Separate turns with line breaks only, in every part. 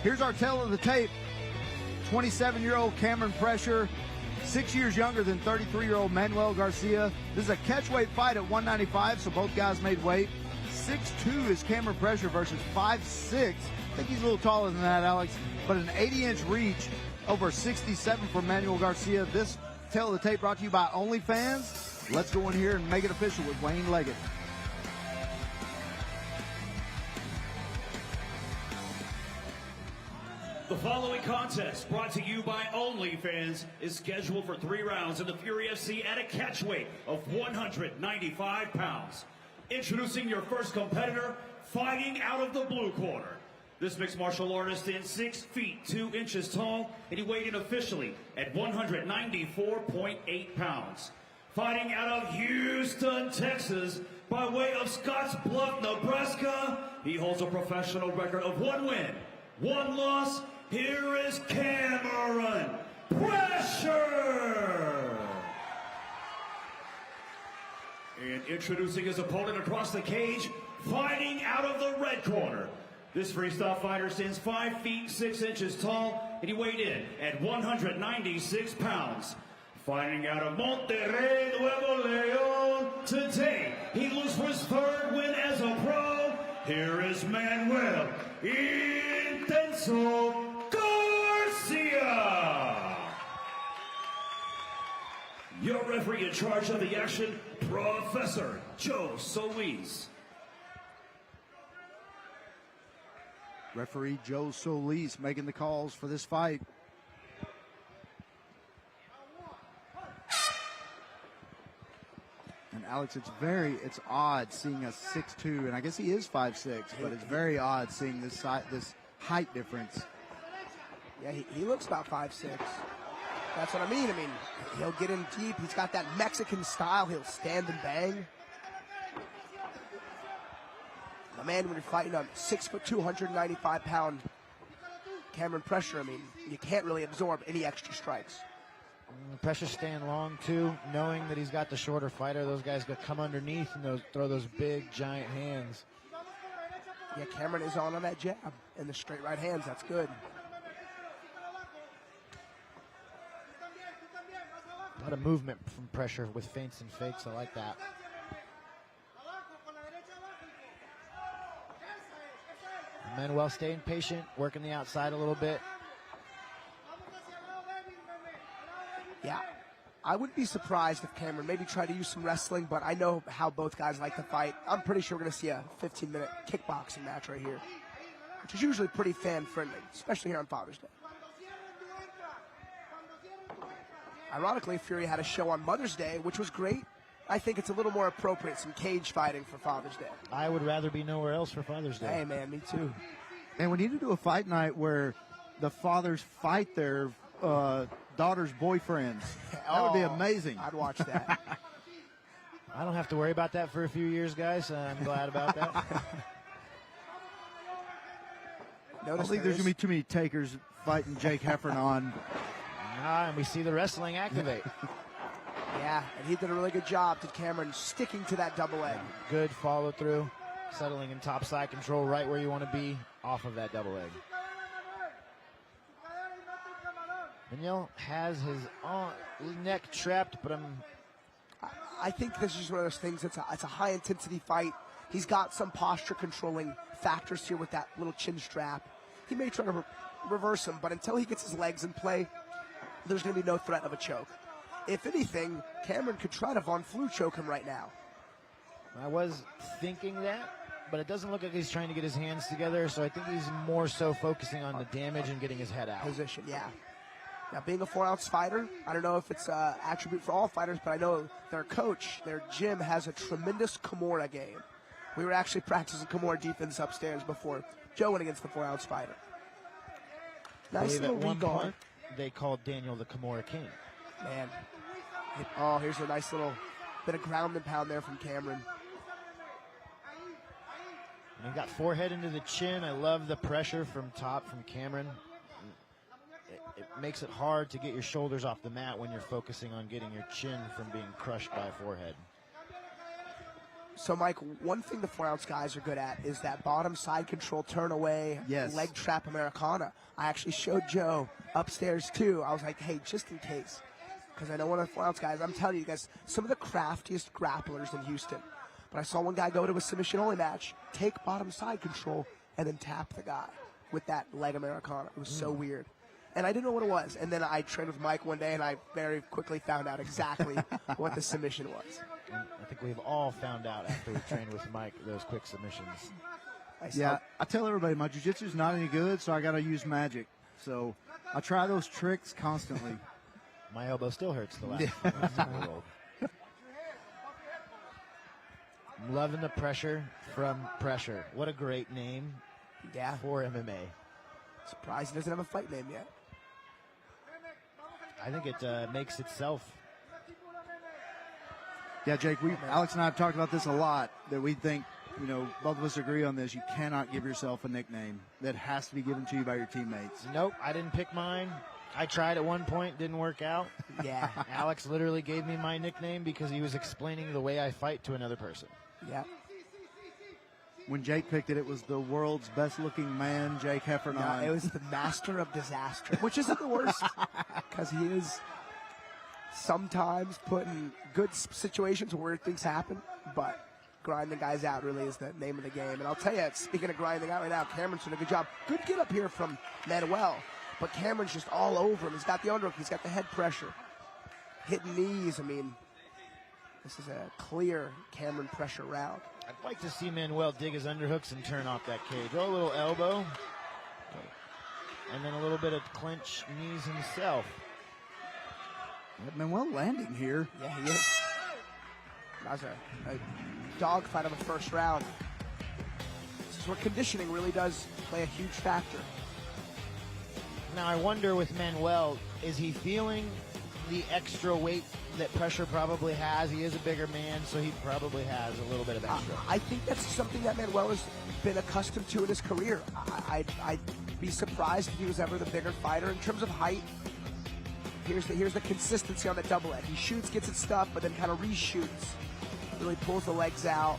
Here's our tale of the tape. 27-year-old Cameron Preshner, 6 years younger than 33-year-old Manuel Garcia. This is a catchweight fight at 195, so both guys made weight. 6'2" is Cameron Preshner versus 5'6". I think he's a little taller than that, Alex, but an 80-inch reach over 67 for Manuel Garcia. This tale of the tape brought to you by OnlyFans. Let's go in here and make it official with Wayne Leggett.
The following contest, brought to you by OnlyFans, is scheduled for 3 rounds in the Fury FC at a catchweight of 195 pounds. Introducing your first competitor, fighting out of the blue corner. This mixed martial artist stands 6 feet 2 inches tall, and he weighed in officially at 194.8 pounds. Fighting out of Houston, Texas, by way of Scottsbluff, Nebraska, he holds a professional record of 1 win, 1 loss. Here is Cameron Preshner. And introducing his opponent across the cage, fighting out of the red corner. This freestyle fighter stands 5 feet 6 inches tall, and he weighed in at 196 pounds. Fighting out of Monterrey, Nuevo Leon, today he looks for his 3rd win as a pro. Here is Manuel Intenso Garcia. Your referee in charge of the action, Professor Joe Solis.
Referee Joe Solis making the calls for this fight. And Alex, it's odd seeing a 6'2", and I guess he is 5'6", but it's very odd seeing this height difference.
Yeah, he looks about 5'6". That's what I mean. He'll get in deep. He's got that Mexican style. He'll stand and bang. The man, when you're fighting a 6'2", 295-pound Cameron Preshner, you can't really absorb any extra strikes.
Pressure staying long too, knowing that he's got the shorter fighter. Those guys could come underneath and throw those big, giant hands.
Yeah, Cameron is on that jab and the straight right hands. That's good.
A lot of movement from Pressure with feints and fakes. I like that. Manuel staying patient, working the outside a little bit.
Yeah, I wouldn't be surprised if Cameron maybe tried to use some wrestling, but I know how both guys like to fight. I'm pretty sure we're going to see a 15-minute kickboxing match right here, which is usually pretty fan-friendly, especially here on Father's Day. Ironically, Fury had a show on Mother's Day, which was great. I think it's a little more appropriate, some cage fighting for Father's Day.
I would rather be nowhere else for Father's Day.
Hey, man, me too.
And we need to do a fight night where the fathers fight their daughter's boyfriends. That would be amazing.
I'd watch that.
I don't have to worry about that for a few years, guys. I'm glad about that.
I don't think there's going to be too many takers fighting Jake Heffernan.
And we see the wrestling activate.
Yeah, and he did a really good job, did Cameron, sticking to that double leg.
Good follow through, settling in top side control right where you want to be off of that double leg. Manuel has his neck trapped, but
I think this is one of those things, it's a high-intensity fight. He's got some posture-controlling factors here with that little chin strap. He may try to reverse him, but until he gets his legs in play, there's going to be no threat of a choke. If anything, Cameron could try to Von Flue choke him right now.
I was thinking that, but it doesn't look like he's trying to get his hands together, so I think he's more so focusing on the damage and getting his head out.
Position, yeah. Now, being a 4-ounce fighter, I don't know if it's an attribute for all fighters, but I know their coach, their gym, has a tremendous Kimura game. We were actually practicing Kimura defense upstairs before Joe went against the 4-ounce fighter. Nice little regard.
They called Daniel the Kimura King.
Man. Here's a nice little bit of ground and pound there from Cameron.
And he got forehead into the chin. I love the pressure from top from Cameron. It makes it hard to get your shoulders off the mat when you're focusing on getting your chin from being crushed by a forehead.
So, Mike, one thing the 4-ounce guys are good at is that bottom side control, turn away,
Yes.
leg trap Americana. I actually showed Joe upstairs, too. I was like, hey, just in case. Because I know one of the 4-ounce guys, I'm telling you guys, some of the craftiest grapplers in Houston. But I saw one guy go to a submission-only match, take bottom side control, and then tap the guy with that leg Americana. It was so weird. And I didn't know what it was. And then I trained with Mike one day, and I very quickly found out exactly what the submission was.
I think we've all found out after we trained with Mike those quick submissions.
Yeah, I tell everybody my jiu-jitsu's not any good, so I got to use magic. So I try those tricks constantly.
My elbow still hurts the last time we rolled. I'm loving the pressure from Pressure. What a great name for MMA.
Surprised he doesn't have a fight name yet.
I think it makes itself.
Yeah, Jake, Alex and I have talked about this a lot, that we think, both of us agree on this. You cannot give yourself a nickname. That has to be given to you by your teammates.
Nope, I didn't pick mine. I tried at one point, didn't work out.
Yeah.
Alex literally gave me my nickname because he was explaining the way I fight to another person.
Yeah.
When Jake picked it, it was the world's best-looking man, Jake Heffernan.
No, it was the master of disaster, which isn't the worst, because he is sometimes put in good situations where weird things happen, but grinding guys out really is the name of the game. And I'll tell you, speaking of grinding out right now, Cameron's doing a good job. Good get up here from Manuel, but Cameron's just all over him. He's got the underhook. He's got the head pressure. Hitting knees. I mean, this is a clear Cameron Pressure round.
I'd like to see Manuel dig his underhooks and turn off that cage. Oh, a little elbow. And then a little bit of clinch knees himself.
Manuel landing here.
Yeah, he is. That was a dogfight of the first round. This is where conditioning really does play a huge factor.
Now, I wonder with Manuel, is he feeling the extra weight that Pressure probably has? He is a bigger man, so he probably has a little bit of extra.
I think that's something that Manuel has been accustomed to in his career. I'd be surprised if he was ever the bigger fighter in terms of height. Here's the consistency on the double leg. He shoots, gets it stuck, but then kind of reshoots. Really pulls the legs out.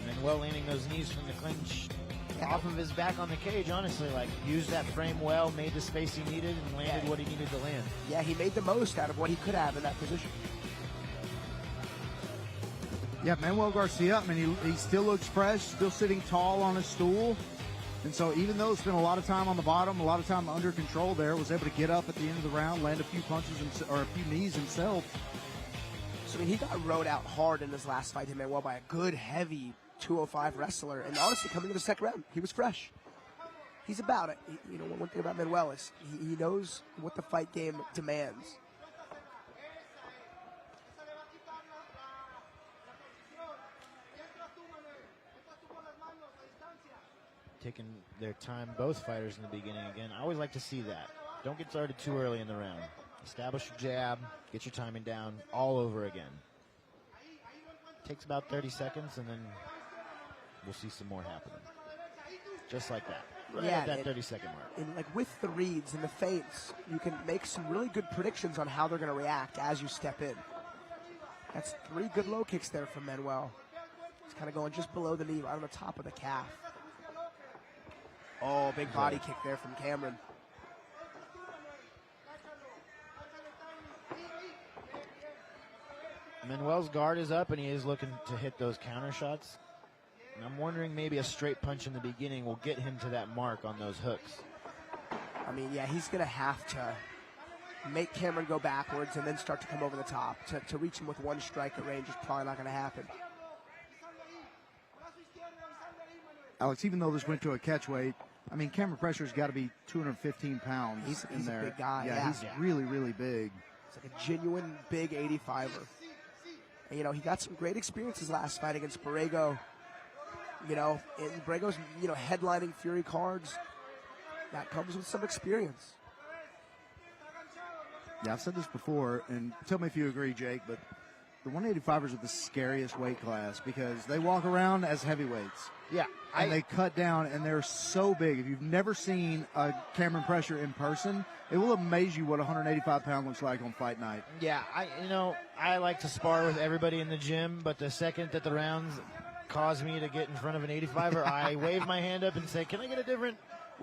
Manuel landing those knees from the clinch off of his back on the cage, honestly. Like, used that frame well, made the space he needed, and landed what he needed to land.
Yeah, he made the most out of what he could have in that position.
Yeah, Manuel Garcia, I mean, he still looks fresh, still sitting tall on his stool. And so even though spent a lot of time on the bottom, a lot of time under control there, was able to get up at the end of the round, land a few punches or a few knees himself.
So, I mean, he got rode out hard in his last fight, Manuel, by a good, heavy 205 wrestler. And honestly, coming to the second round, he was fresh. He's about it. One thing about Manuel is he knows what the fight game demands.
Taking their time, both fighters in the beginning again. I always like to see that. Don't get started too early in the round. Establish your jab, get your timing down all over again. Takes about 30 seconds, and then we'll see some more happening. Just like that. Right at that 30-second mark.
And like with the reads and the feints, you can make some really good predictions on how they're going to react as you step in. That's 3 good low kicks there from Manuel. It's kind of going just below the knee, right on the top of the calf. Oh, big body kick there from Cameron.
Manuel's guard is up, and he is looking to hit those counter shots. And I'm wondering maybe a straight punch in the beginning will get him to that mark on those hooks.
I mean, yeah, he's going to have to make Cameron go backwards and then start to come over the top. To reach him with one strike at range is probably not going to happen.
Alex, even though this went to a catch weight, I mean, Cameron Pressure's got to be 215 pounds.
He's
in there.
A big guy.
Yeah, he's really, really big.
It's like a genuine big 85er. And, he got some great experiences last fight against Borrego. And Borrego's, headlining Fury cards. That comes with some experience.
Yeah, I've said this before, and tell me if you agree, Jake, but the 185ers are the scariest weight class because they walk around as heavyweights.
Yeah.
And they cut down, and they're so big. If you've never seen a Cameron Preshner in person, it will amaze you what a 185-pound looks like on fight night.
Yeah, I like to spar with everybody in the gym, but the second that the rounds cause me to get in front of an 85er, I wave my hand up and say, can I get a different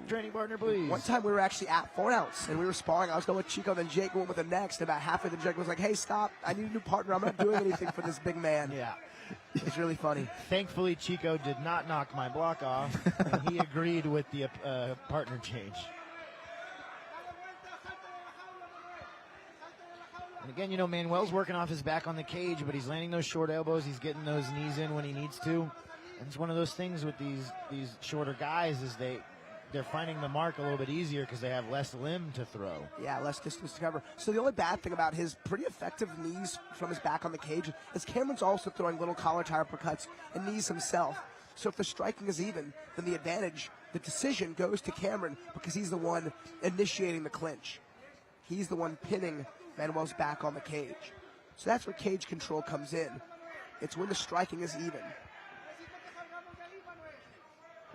training partner, please?
One time we were actually at 4 ounce, and we were sparring. I was going with Chico, then Jake went with the next. About halfway, the Jake was like, hey, stop. I need a new partner. I'm not doing anything for this big man.
Yeah.
It's really funny.
Thankfully, Chico did not knock my block off, and he agreed with the partner change. And again, Manuel's working off his back on the cage, but he's landing those short elbows. He's getting those knees in when he needs to. And it's one of those things with these shorter guys is they're finding the mark a little bit easier because they have less limb to throw. Yeah,
less distance to cover. So the only bad thing about his pretty effective knees from his back on the cage is Cameron's also throwing little collar tie uppercuts and knees himself. So if the striking is even, then the decision goes to Cameron because he's the one initiating the clinch. He's the one pinning Manuel's back on the cage. So that's where cage control comes in. It's when the striking is even.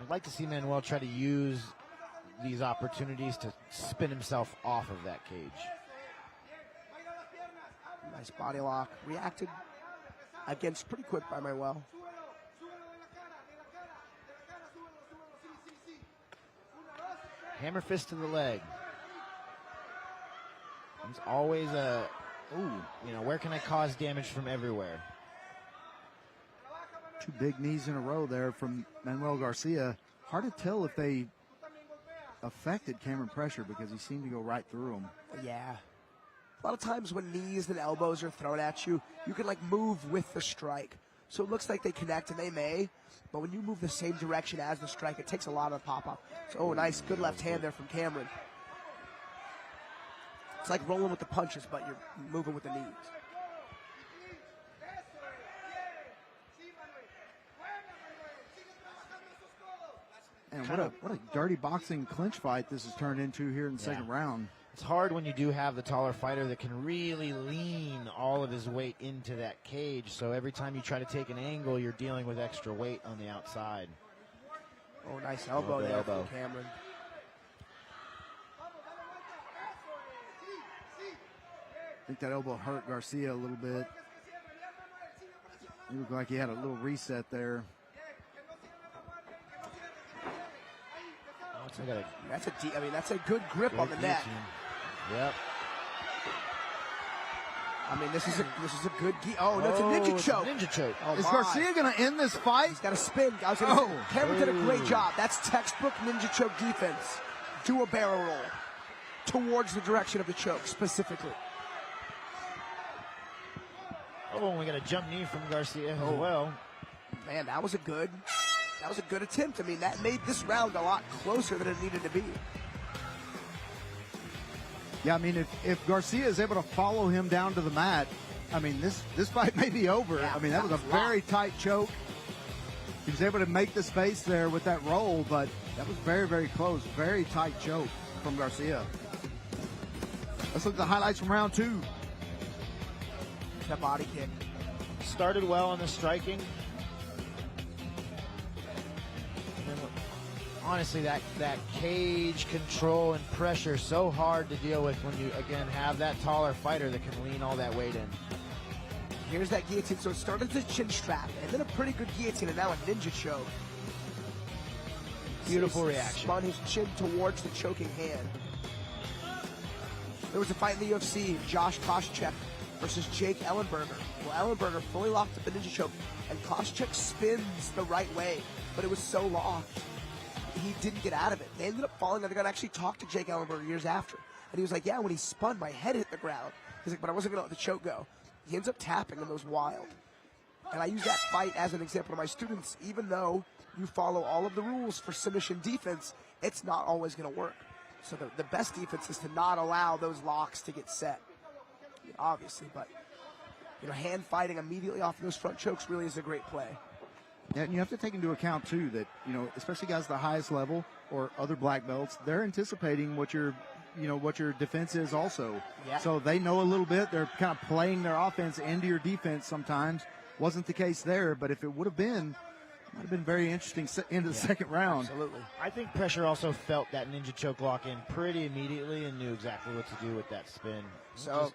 I'd like to see Manuel try to use these opportunities to spin himself off of that cage.
Nice body lock. Reacted against pretty quick by Manuel.
Hammer fist to the leg. It's always where can I cause damage from everywhere?
2 big knees in a row there from Manuel Garcia. Hard to tell if they affected Cameron Preshner because he seemed to go right through him.
Yeah. A lot of times when knees and elbows are thrown at you, you can move with the strike. So it looks like they connect, and they may, but when you move the same direction as the strike, it takes a lot of pop-up. So, nice, good left hand there from Cameron. It's like rolling with the punches, but you're moving with the knees.
And what a dirty boxing clinch fight this has turned into here in the second round.
It's hard when you do have the taller fighter that can really lean all of his weight into that cage. So every time you try to take an angle, you're dealing with extra weight on the outside.
Oh, nice elbow there from Cameron.
I think that elbow hurt Garcia a little bit. He looked like he had a little reset there.
That's a good grip on the neck.
Yep.
This is a good. That's a ninja choke.
Ninja choke.
Oh,
is Garcia going to end this fight?
He's got to spin. Cameron did a great job. That's textbook ninja choke defense. Do a barrel roll towards the direction of the choke specifically.
Oh, and we got a jump knee from Garcia as well.
Man, that was a good attempt. That made this round a lot closer than it needed to be.
Yeah, if Garcia is able to follow him down to the mat, this fight may be over.
Yeah,
that was a very tight choke. He was able to make the space there with that roll, but that was very, very close. Very tight choke from Garcia. Let's look at the highlights from round 2.
The body kick.
Started well on the striking. Honestly, that cage control and pressure so hard to deal with when you, again, have that taller fighter that can lean all that weight in.
Here's that guillotine. So it started as a chin strap, and then a pretty good guillotine, and now a ninja choke.
Beautiful reaction.
Spun his chin towards the choking hand. There was a fight in the UFC, Josh Koscheck versus Jake Ellenberger. Well, Ellenberger fully locked up the ninja choke, and Koscheck spins the right way, but it was so locked, he didn't get out of it. They ended up falling. I think I actually talked to Jake Ellenberger years after, and he was like, yeah, when he spun, my head hit the ground. He's like, but I wasn't going to let the choke go. He ends up tapping, and it was wild. And I use that fight as an example to my students. Even though you follow all of the rules for submission defense, it's not always going to work. So the best defense is to not allow those locks to get set, obviously. But hand fighting immediately off those front chokes really is a great play.
Yeah, and you have to take into account, too, that, especially guys at the highest level or other black belts, they're anticipating what you're what your defense is also.
Yeah.
So they know a little bit. They're kind of playing their offense into your defense sometimes. Wasn't the case there, but if it would have been, it might have been very interesting into the second round.
Absolutely.
I think Preshner also felt that ninja choke lock in pretty immediately and knew exactly what to do with that spin.
So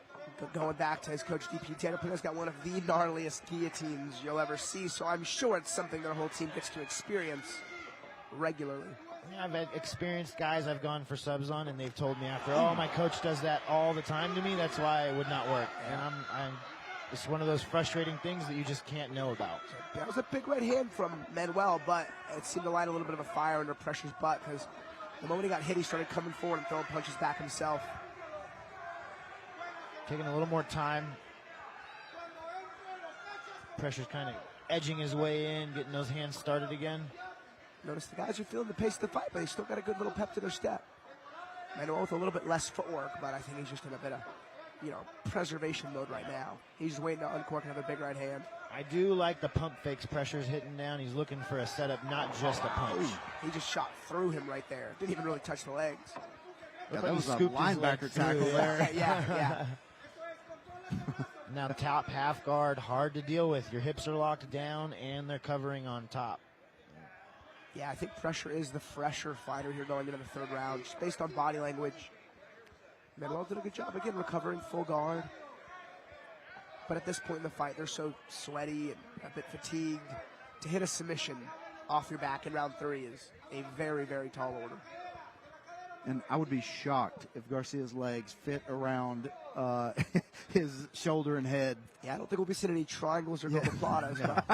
going back to his coach, DP, Tanner Pineda's got one of the gnarliest guillotines you'll ever see, so I'm sure it's something their whole team gets to experience regularly.
Yeah, I've had experienced guys I've gone for subs on, and they've told me after, my coach does that all the time to me. That's why it would not work. And it's one of those frustrating things that you just can't know about.
That was a big right hand from Manuel, but it seemed to light a little bit of a fire under Preshner's butt because the moment he got hit, he started coming forward and throwing punches back himself.
Taking a little more time. Preshner's kind of edging his way in, getting those hands started again.
Notice the guys are feeling the pace of the fight, but they still got a good little pep to their step. Manuel with a little bit less footwork, but I think he's just in a bit of, preservation mode right now. He's just waiting to uncork another big right hand.
I do like the pump fakes Preshner's hitting down. He's looking for a setup, not just a punch.
He just shot through him right there. Didn't even really touch the legs.
Yeah, that was a linebacker tackle there.
Yeah.
Now top half guard, hard to deal with. Your hips are locked down, and they're covering on top.
Yeah, I think Preshner is the fresher fighter here going into the third round, just based on body language. Manuel did a good job again recovering full guard. But at this point in the fight, they're so sweaty and a bit fatigued. To hit a submission off your back in round 3 is a very, very tall order.
And I would be shocked if Garcia's legs fit around his shoulder and head.
Yeah, I don't think we'll be seeing any triangles or gomaplatas.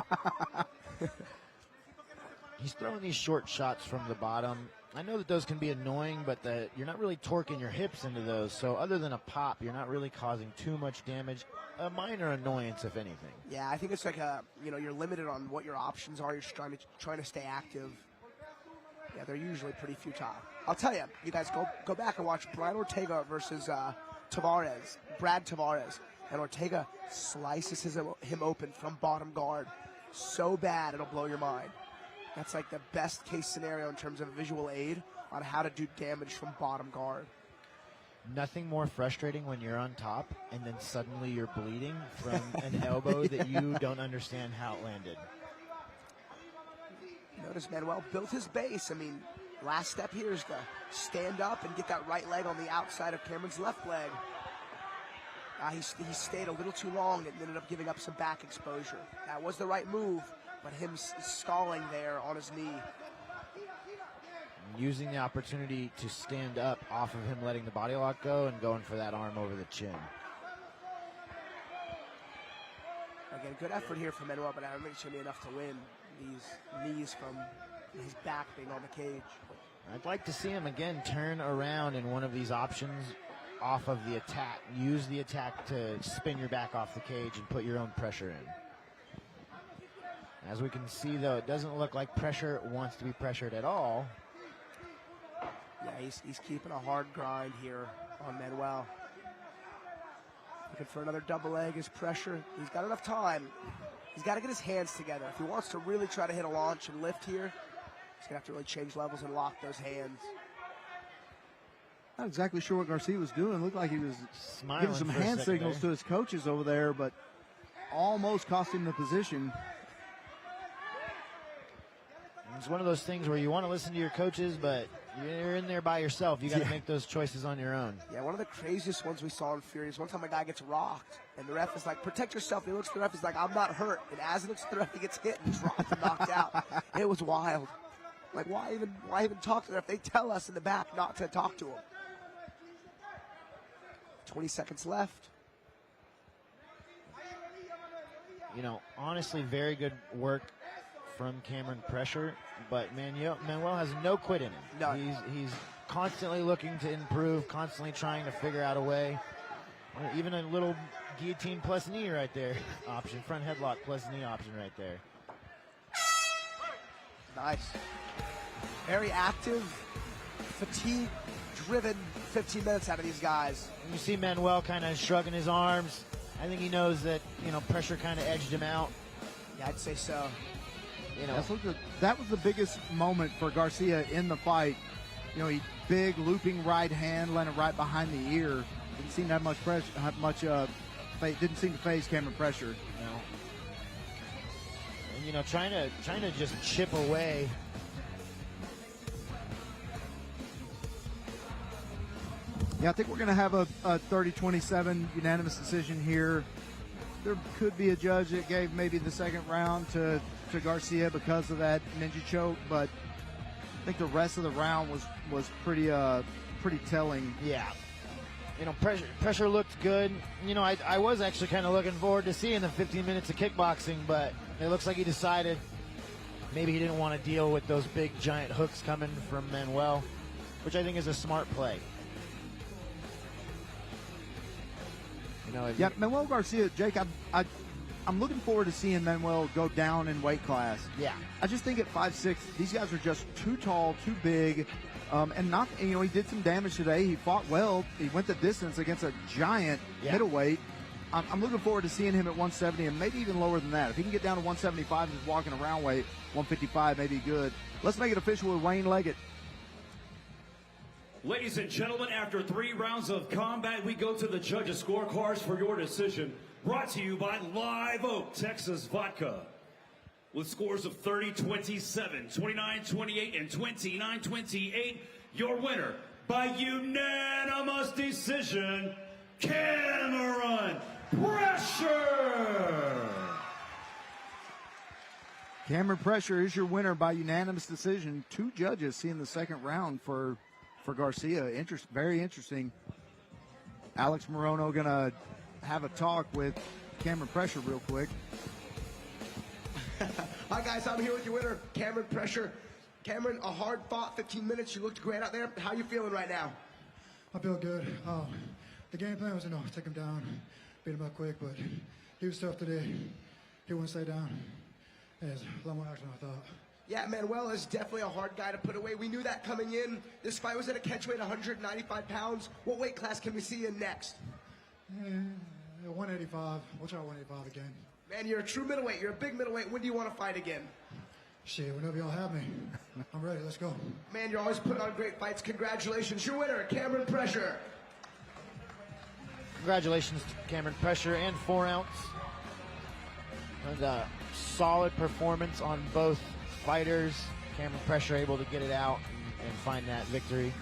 But
He's throwing these short shots from the bottom. I know that those can be annoying, but you're not really torquing your hips into those. So other than a pop, you're not really causing too much damage. A minor annoyance, if anything.
Yeah, I think it's like you're limited on what your options are. You're just trying to stay active. Yeah, they're usually pretty futile. I'll tell you, you guys go back and watch Brian Ortega versus Brad Tavares. And Ortega slices him open from bottom guard so bad it'll blow your mind. That's like the best case scenario in terms of visual aid on how to do damage from bottom guard.
Nothing more frustrating when you're on top and then suddenly you're bleeding from an elbow that you don't understand how it landed.
Notice Manuel built his base. I mean, last step here is to stand up and get that right leg on the outside of Cameron's left leg. He stayed a little too long and ended up giving up some back exposure. That was the right move, but him stalling there on his knee.
Using the opportunity to stand up off of him letting the body lock go and going for that arm over the chin.
Again, good effort here from Manuel, but I don't think it's going to be enough to win. These knees from his back being on the cage.
I'd like to see him again turn around in one of these options off of the attack. Use the attack to spin your back off the cage and put your own pressure in. As we can see, though, it doesn't look like Preshner wants to be pressured at all.
Yeah, he's keeping a hard grind here on Manuel. Looking for another double leg is Preshner. He's got enough time. He's got to get his hands together. If he wants to really try to hit a launch and lift here, he's going to have to really change levels and lock those hands.
Not exactly sure what Garcia was doing. Looked like he was
Smiling
giving some hand signals to his coaches over there, but almost cost him the position.
It's one of those things where you want to listen to your coaches, but you're in there by yourself. You got to make those choices on your own.
Yeah, one of the craziest ones we saw in Fury is one time a guy gets rocked, and the ref is like, protect yourself. He looks at the ref, he's like, I'm not hurt. And as he looks at the ref, he gets hit and dropped and knocked out. It was wild. Like, why even talk to the ref? They tell us in the back not to talk to him. 20 seconds left.
You know, honestly, very good work from Cameron Preshner, but Manuel has no quit in him.
No.
He's constantly looking to improve, constantly trying to figure out a way. Even a little guillotine plus knee right there option, front headlock plus knee option right there.
Nice. Very active, fatigue-driven 15 minutes out of these guys.
And you see Manuel kind of shrugging his arms. I think he knows that, Preshner kind of edged him out.
Yeah, I'd say so.
That was the biggest moment for Garcia in the fight. You know, he big looping right hand, landed right behind the ear. Didn't seem to have much pressure, didn't seem to phase Cameron Pressure.
No. And, you know, trying to just chip away.
Yeah, I think we're going to have a 30-27 unanimous decision here. There could be a judge that gave maybe the second round to Garcia because of that ninja choke, but I think the rest of the round was pretty telling.
Yeah. You know, pressure looked good. You know, I was actually kind of looking forward to seeing the 15 minutes of kickboxing, but it looks like he decided maybe he didn't want to deal with those big giant hooks coming from Manuel, which I think is a smart play. You know,
yeah, Manuel Garcia, Jake, I'm looking forward to seeing Manuel go down in weight class.
Yeah.
I just think at 5'6", these guys are just too tall, too big, and not. You know, he did some damage today. He fought well. He went the distance against a giant middleweight. I'm looking forward to seeing him at 170 and maybe even lower than that. If he can get down to 175 and just walking around weight, 155 may be good. Let's make it official with Wayne Leggett.
Ladies and gentlemen, after 3 rounds of combat, we go to the judges' scorecards for your decision. Brought to you by Live Oak Texas Vodka. With scores of 30-27, 29-28, and 29-28, your winner by unanimous decision, Cameron Preshner.
Cameron Pressure is your winner by unanimous decision. 2 judges seeing the second round for Garcia. Very interesting. Alex Morono gonna have a talk with Cameron Pressure real quick.
Hi guys, I'm here with your winner, Cameron Pressure. Cameron, a hard fought 15 minutes. You looked great out there. How you feeling right now?
I feel good. The game plan was, take him down, beat him up quick, but he was tough today. He wouldn't stay down. And it's a lot more action than I thought.
Yeah, Manuel is definitely a hard guy to put away. We knew that coming in. This fight was at a catchweight, 195 pounds. What weight class can we see you in next?
185. We'll try 185 again.
Man, you're a true middleweight. You're a big middleweight. When do you want to fight again?
Shit, whenever y'all have me. I'm ready. Let's go.
Man, you're always putting on great fights. Congratulations. Your winner, Cameron Pressure.
Congratulations to Cameron Pressure and 4 ounce. And a solid performance on both fighters. Cameron Pressure able to get it out and find that victory.